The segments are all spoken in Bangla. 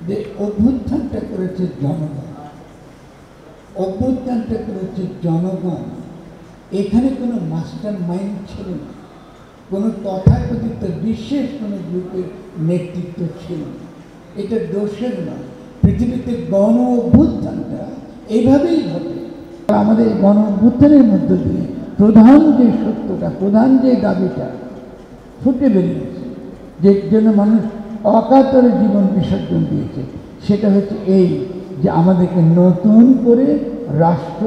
যে অভ্যুত্থানটা করেছে জনগণ, অভ্যুত্থানটা করেছে জনগণ। এখানে কোনো মাস্টার মাইন্ড ছিল না, কোনো তথাকথিত বিশেষ কোনো গ্রুপের নেতৃত্ব ছিল না। এটা দোষের নয়, পৃথিবীতে গণ অভ্যুত্থানটা এইভাবেই ঘটে। আমাদের এই গণ অভ্যুত্থানের মধ্য দিয়ে প্রধান যে সত্যটা, প্রধান যে দাবিটা ফুটে বেরিয়েছে, যে জন্য মানুষ অকাতরে জীবন বিসর্জন দিয়েছে, সেটা হচ্ছে এই যে আমাদেরকে নতুন করে রাষ্ট্র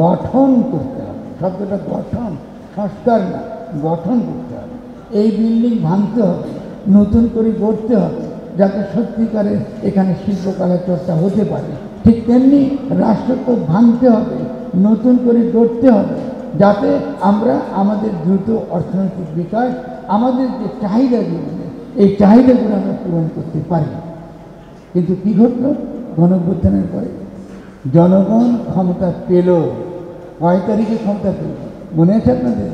গঠন করতে হবে। শব্দটা গঠন, সংস্কার না, গঠন করতে হবে। এই বিল্ডিং ভাঙতে হবে, নতুন করে গড়তে হবে, যাতে সত্যিকারে এখানে শিল্পকলা চর্চা হতে পারে। ঠিক তেমনি রাষ্ট্রকে ভাঙতে হবে, নতুন করে গড়তে হবে, যাতে আমরা আমাদের দ্রুত অর্থনৈতিক বিকাশ, আমাদের যে চাহিদাগুলো, এই চাহিদাগুলো আমরা পূরণ করতে পারি। কিন্তু কী ঘটল গণঅভ্যুত্থানের পরে? জনগণ ক্ষমতা পেল। কয় তারিখে ক্ষমতা পেল মনে আছে আপনাদের?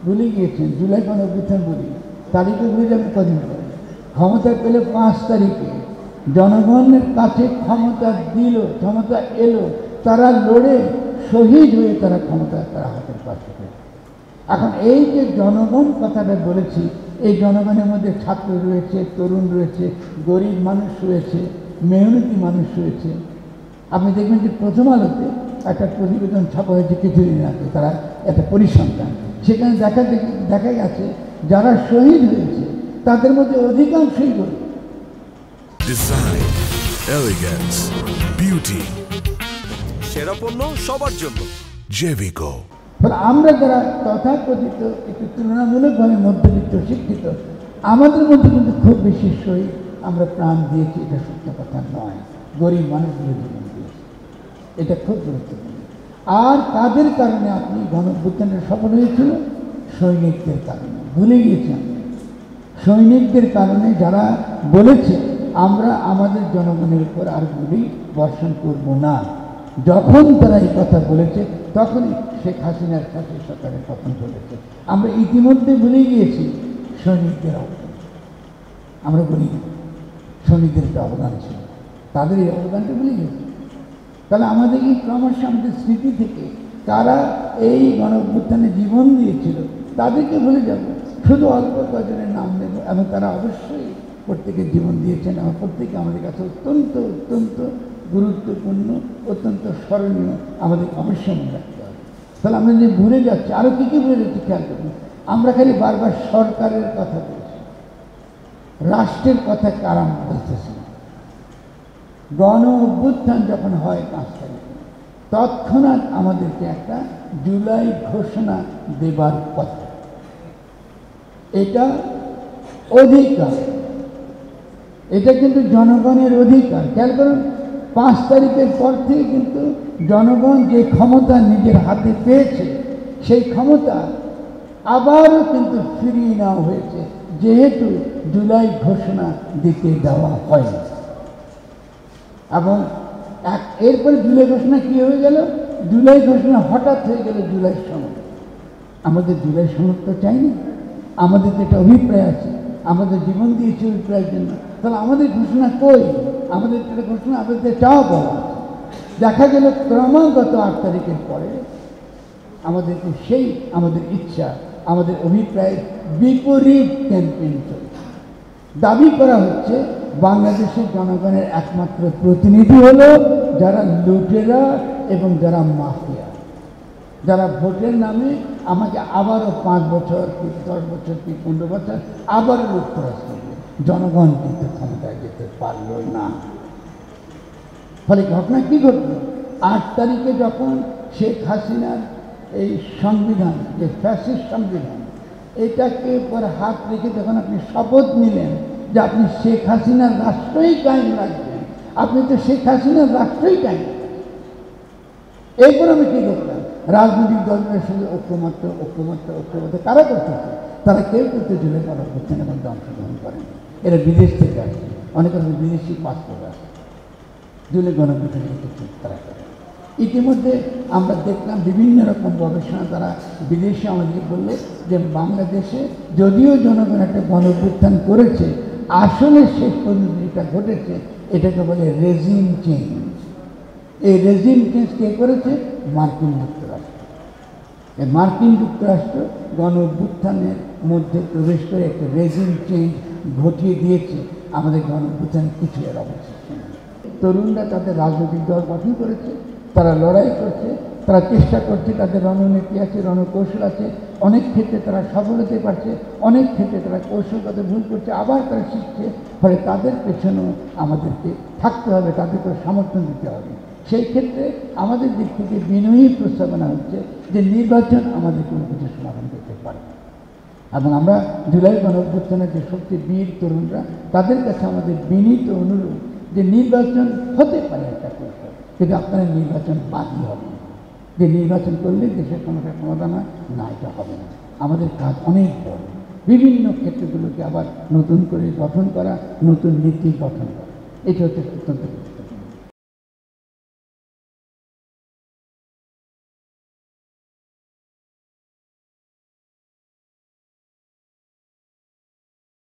ভুলে গিয়েছেন, জুলাই গণঅভ্যুত্থান বলি, তারিখে ভুলে যাবেন কদিন পরে। ক্ষমতা পেল 5 তারিখে। জনগণের কাছে ক্ষমতা দিল, ক্ষমতা এলো, তারা লড়ে শহীদ হয়ে তারা ক্ষমতা তারা হাতের পাশে পেল। এখন এই যে জনগণ কথাটা বলেছি, এই জনগণের মধ্যে ছাত্র রয়েছে, তরুণ রয়েছে, গরিব মানুষ রয়েছে, মেহনতি মানুষ রয়েছে। আপনি দেখবেন যে প্রথম আলোতে একটা প্রতিবেদন ছাপা হয়েছে কিছুদিন আগে, তারা একটা পরিসংখ্যান, সেখানে দেখা গেছে যারা শহীদ হয়েছে তাদের মধ্যে অধিকাংশই গরিব। ডিজাইন, এলিগেন্স, বিউটি, সেরা পণ্য সবার জন্য জেভিকো। আমরা যারা তথাকথিত একটু তুলনামূলকভাবে মধ্যবিত্ত শিক্ষিত, আমাদের মধ্যে কিন্তু খুব বেশি শহীদ আমরা প্রাণ দিয়েছি, এটা সত্য কথা নয়। গরিব মানুষগুলো জীবন দিয়েছে, এটা খুব গুরুত্বপূর্ণ। আর কাদের কারণে আপনি গণঅভ্যুত্থানের সফল হয়েছিল? সৈনিকদের কারণে। ভুলে গিয়েছেন সৈনিকদের কারণে, যারা বলেছে আমরা আমাদের জনগণের উপর আর গুলি বর্ষণ করব না। যখন তারা এই কথা বলেছে তখনই শেখ হাসিনার ফাঁসি সরকারের পতন ঘটেছে। আমরা ইতিমধ্যে ভুলে গিয়েছি সৈনিকদের অবদান। আমরা বলি সৈনিকদের একটা অবদান ছিল, তাদের এই অবদানটা ভুলে গেছি। তাহলে আমাদের এই ক্রমশ আমাদের স্মৃতি থেকে তারা এই গণঅভ্যুত্থানে জীবন দিয়েছিল তাদেরকে ভুলে যাব, শুধু অল্প কজনের নাম নেব। এবং তারা অবশ্যই প্রত্যেকে জীবন দিয়েছেন, এবং প্রত্যেকে আমাদের কাছে অত্যন্ত অত্যন্ত গুরুত্বপূর্ণ, অত্যন্ত স্মরণীয়, আমাদের অবশ্যই মনে রাখতে হবে। তাহলে আমরা যে ভুলে যাচ্ছি, আরও কী কী ভুলে যাচ্ছি খেয়াল করুন। আমরা খালি বারবার সরকারের কথা বলছি, রাষ্ট্রের কথা কারাম বলতেছি। গণ অভ্যুত্থান যখন হয় 5 তারিখে, তৎক্ষণাৎ আমাদেরকে একটা জুলাই ঘোষণা দেবার কথা। এটা অধিকার, এটা কিন্তু জনগণের অধিকার। খেয়াল করুন, 5 তারিখের পর থেকে কিন্তু জনগণ যে ক্ষমতা নিজের হাতে পেয়েছে, সেই ক্ষমতা আবারও কিন্তু ফিরিয়ে নেওয়া হয়েছে, যেহেতু জুলাই ঘোষণা দিতে দেওয়া হয়নি। এবং এরপরে জুলাই ঘোষণা কী হয়ে গেল? জুলাই ঘোষণা হঠাৎ হয়ে গেল জুলাই সনদ। আমাদের জুলাই সনদ তো চাইনি, আমাদের যেটা অভিপ্রায় আছে, আমাদের জীবন দিয়েছে অভিপ্রায়ের জন্য। তাহলে আমাদের ঘোষণা কই? আমাদের যেটা ঘোষণা, আমাদের চাওয়া পাওয়া। দেখা গেল ক্রমাগত 8 তারিখের পরে আমাদেরকে সেই আমাদের ইচ্ছা, আমাদের অভিপ্রায়ের বিপরীত ক্যাম্পেইন চলছে। দাবি করা হচ্ছে বাংলাদেশের জনগণের একমাত্র প্রতিনিধি হলো যারা লুটেরা এবং যারা মাফিয়া, যারা ভোটের নামে আমাকে আবারও 5 বছর কি 10 বছর কি 15 বছর আবারও লুটতরাজ করবে। জনগণ কিন্তু ক্ষমতায় যেতে পারল না। ফলে ঘটনা কী ঘটল? 8 তারিখে যখন শেখ হাসিনার এই সংবিধান, যে ফ্যাসিস্ট সংবিধান, এটাকে পর হাত রেখে যখন আপনি শপথ নিলেন যে আপনি শেখ হাসিনার রাষ্ট্রই কায়েম রাখবেন, আপনি তো শেখ হাসিনার রাষ্ট্রই কায়েম। এরপর আমি কী করতাম? রাজনৈতিক দলগুলোর সঙ্গে ঐক্যমত্য কারা করতেছে? তারা কেউ করতে জুলাই গণঅভ্যুত্থানের মধ্যে অংশগ্রহণ করেন। এরা বিদেশ থেকে আসে, অনেক বিদেশি পাসপোর্ট আসে, জুলাই গণঅভ্যুত্থানের কিছু তারা করে। ইতিমধ্যে আমরা দেখলাম বিভিন্ন রকম গবেষণা, তারা বিদেশে আমাদেরকে বললো যে বাংলাদেশে যদিও জনগণ একটা গণঅভ্যুত্থান করেছে, আসলে শেষ পর্যন্ত যেটা ঘটেছে এটাকে বলে রেজিম চেঞ্জ। এই রেজিম চেঞ্জ কে করেছে? মার্কিন যুক্তরাষ্ট্র। এই মার্কিন যুক্তরাষ্ট্র গণ অভ্যুত্থানের মধ্যে প্রবেশ করে একটা রেজিম চেঞ্জ ঘটিয়ে দিয়েছে। আমাদের গণ অভ্যুত্থানের কিছু এর অবশিষ্ট নেই। তরুণরা তাদের রাজনৈতিক দল গঠন করেছে, তারা লড়াই করছে, তারা চেষ্টা করছে, তাদের রণনীতি আছে, রণকৌশল আছে। অনেক ক্ষেত্রে তারা সফল হতে পারছে, অনেক ক্ষেত্রে তারা কৌশলগত ভুল করছে, আবার তারা শিখছে। ফলে তাদের পেছনেও আমাদেরকে থাকতে হবে, তাদেরকে সমর্থন দিতে হবে। সেই ক্ষেত্রে আমাদের দিক থেকে বিনয়ী প্রস্তাবনা হচ্ছে যে নির্বাচন আমাদের কোনো কিছু সমাধান করতে পারে। এবং আমরা জুলাই গণঅভ্যুত্থানের যে শক্তি বীর তরুণরা, তাদের কাছে আমাদের বিনীত অনুরোধ যে নির্বাচন হতে পারে একটা কৌশল, কিন্তু আপনারা নির্বাচন বাদই হবে না। যে নির্বাচন করলে দেশের সমস্যার সমাধান হয় না, এটা হবে না। আমাদের কাজ অনেক বড়, বিভিন্ন ক্ষেত্রগুলোকে আবার নতুন করে গঠন করা, নতুন নীতি গঠন করা, এটা হচ্ছে অত্যন্ত